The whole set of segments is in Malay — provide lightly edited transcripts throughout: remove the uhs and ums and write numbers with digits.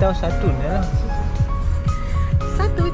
tahu satu ni lah. Satu.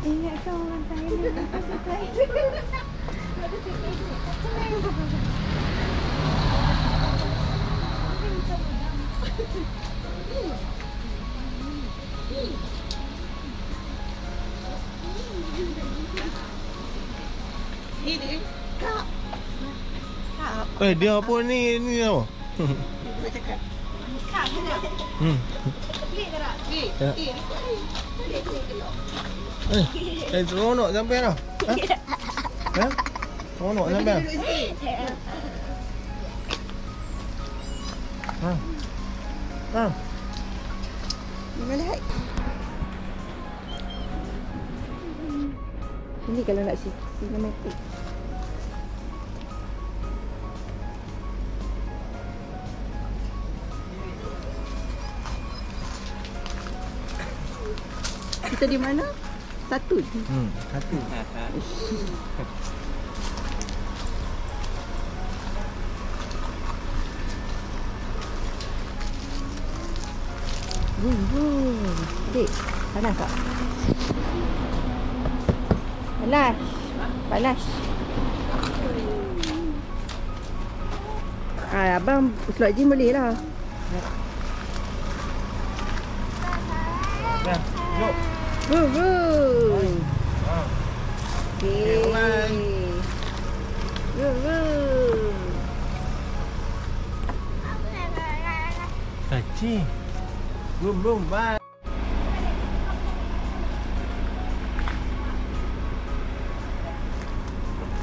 Ingatkan orang Thailand. Ini kak. Dia apa ni tau? Dia cakap. Kak kena. Klik tak? Klik. Seronok sampai dah. Ha? Seronok sampai. Ha. Melihat. Ini kalau nak cinematic. Kita di mana? Satu. Satu. Bum. Dek, panas tak? Panas. Abang slot gym boleh lah. Dah, jom. Okay. Cacing. Boom, bye.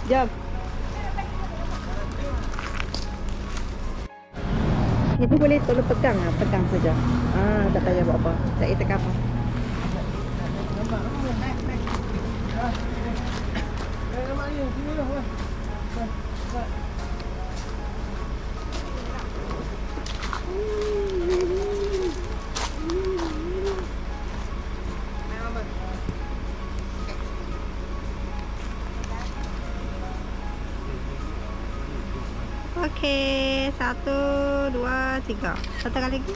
Jom. Ini boleh tolong pegang saja. Tak payah buat apa. Tak payah tekan apa. Okey, 1, 2, 3. Satu kali lagi.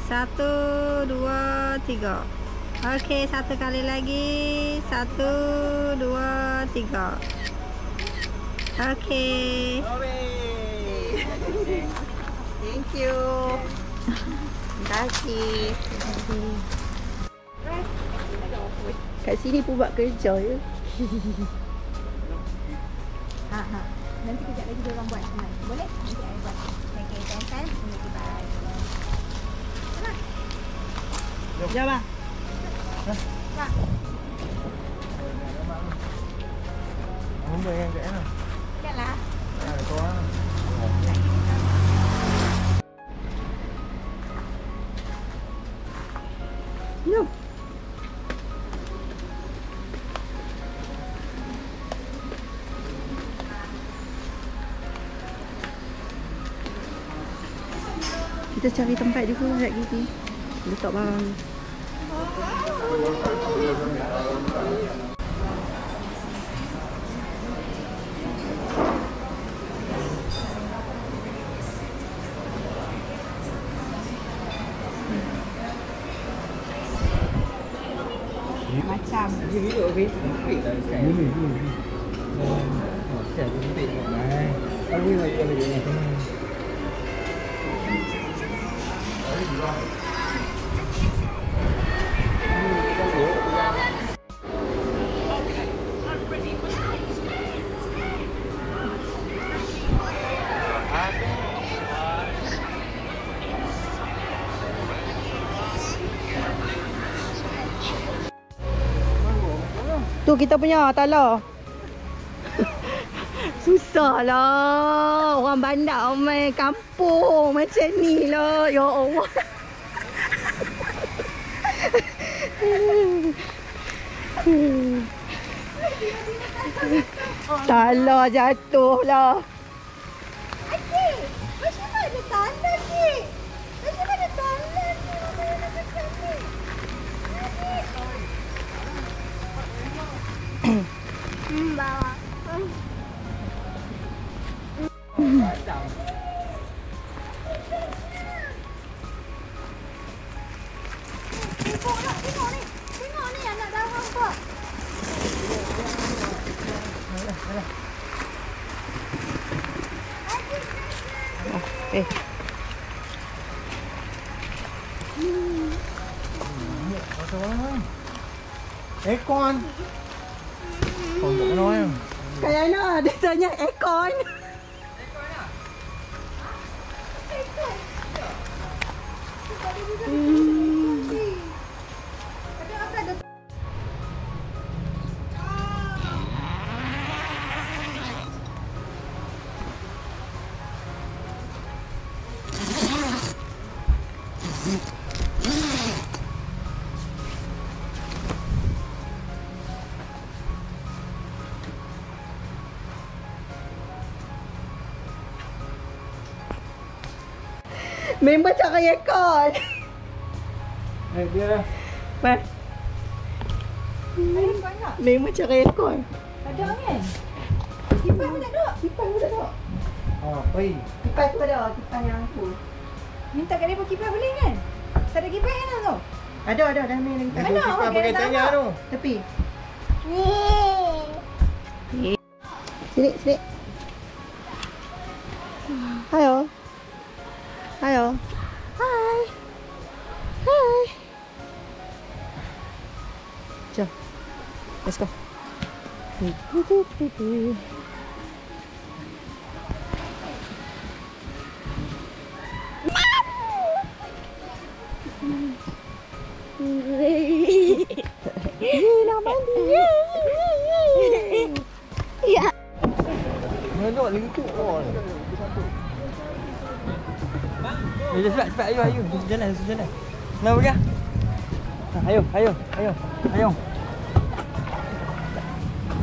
1, 2, 3. Okey, satu kali lagi. 1, 2, 3. Okey. Thank you. Terima kasih. Kat sini pun buat kerja ya. Nanti kejap lagi dia orang buat. Boleh? Nanti saya buat. Okay, time. Okay, bye. Jom bang. Pak. Benda yang kat sana. Janganlah. Kau lah. Jom. Kita cari tempat dulu sekejap lagi. Letak barang. Macam. Tu kita punya tala. Susah lah. Orang bandar main kampung macam ni lah. Ya Allah. Tala jatuh lah. Adik, macam mana tanda ni? Macam mana tanda ni? Mana nak macam ni? Bawa. Tengok ni anak darah apa? Eh. Macam mana? Aircon. Kau buat mana orang? Kayaknya dia tanya aircon. Member cakap aircon. Dia Mat. Member cakap aircon. Ada kan? Kipas pun tak ada. Kipas pun tak ada. oi. Kipas tu ada. Kipas yang tu. Minta kat dia kipas boleh kan? Tak ada kipas kan tu? Ada. Dah main lagi. Mana? Kita pakai tanya tu. Tepi. Sini. Hayo. Hai. Jom. Let's go. Nak mandi. Ya. Mana lagi tu? Oh. Cepat. Ayo. Jalan. Nak pergi? Ayo.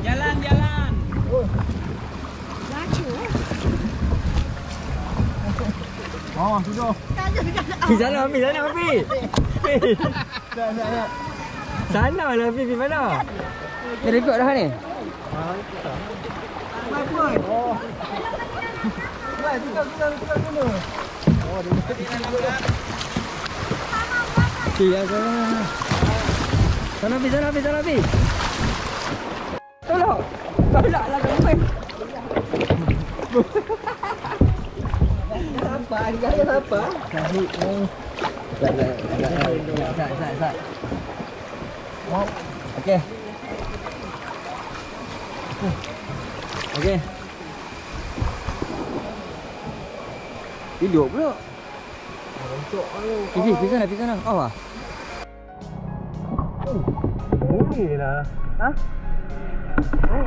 Jalan. Laju. Oh, sudah. Sana Hafiz. Nak. Sana lah Hafiz, pergi mana? Dia record dah ni? Oh. Baik, tukar dulu. Oh, dia mesti Ya, sana Hafiz. Tolak lah kau. apa? Kahit ni. Sat. Oh, Okey. Hidup pula. untuk Pergi sana. Awak. Boleh lah. Ha?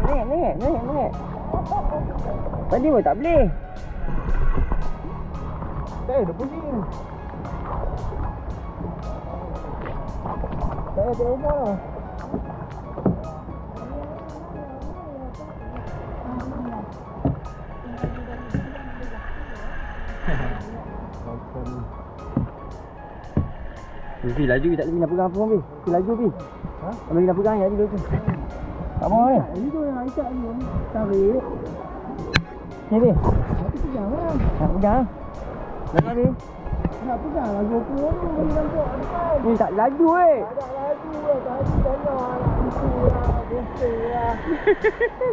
Naik. Tadi pun tak boleh. Dah pusing. Saya ada rumah. Pi laju tak boleh nak pegang apa Pi. Pi laju Pi. Ha? Tak boleh nak pegang ya dulu tu. Tak mau ni. Itu yang Aisyah ni. Tarik. Ni Pi. Tapi pegang lah. Nak pegang. Nak Pi. Nak pegang lah GoPro ni. Bagi nampak depan. Ni tak laju Tak ada laju lah. Tadi tengok lah. Itu lah. Bukti lah.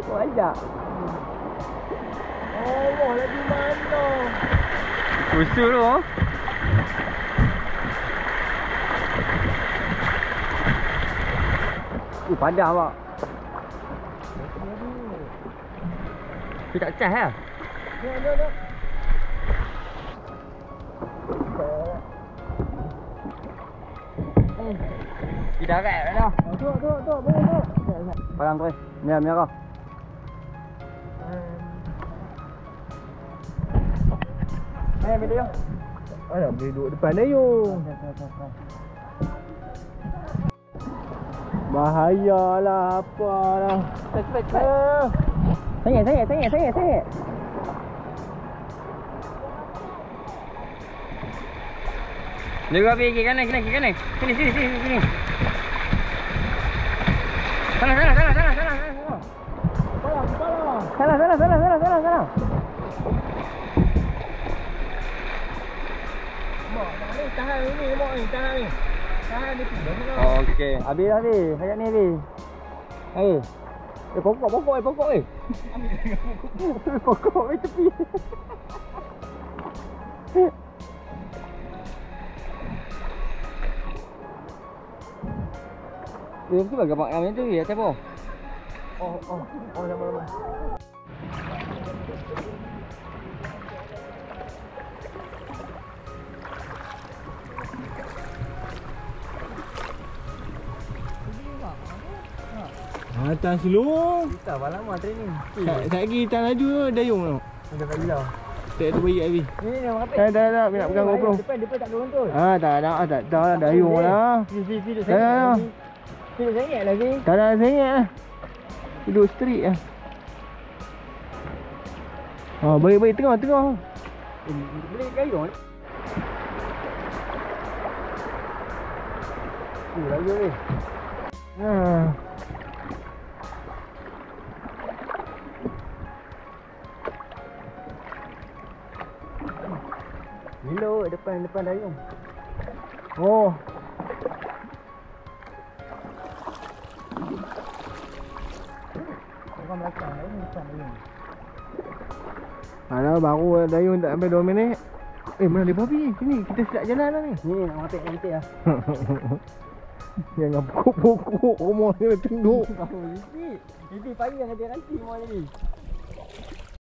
Kau ajak. Allah lagi mana. Usul tu. Padah awak. Dia tak cas lah. Nak. Dia darat dah. Tok. Boleh tok. Parang tu. Merah. Ambil dia. Nak boleh duduk depan dayung. Bahayalah apalah. Cepat. Sengit. Dia gua pergi kanan. Sini. Sana. Sana. Mak, ni tahan ni, mak ni, tahan ni. Tahan ni pindah sana. Oh, okey. Habis dah ni. Hayat ni habis. Hai. Pokok Pokok tepi. Tu bagi mak yang tu ya, tepo. Oh, lama. Atas slow. Kita lama training. Tak lagi tak laju tu dayung tu. Ada kat gila. Tak ada bayi Abi. Ni nak apa? Dah nak pegang GoPro. Depan tak ada control. Tak lah dayung lah. Video Dah. sengit lagi. Tak ada sengit lah. Duduk street lah. Baik tengah. Beli gayung. Laju ni. Gila depan dayung. Oh. Orang belakang ni depan dayung. Alah baru dayung tak sampai 2 minit. Mana dia babi? Sini kita silap jalan lah ni. Ni nak matik lah. Jangan pokok-pokok rumah dia tunduk. Ini payah dengan dia nanti mau ni.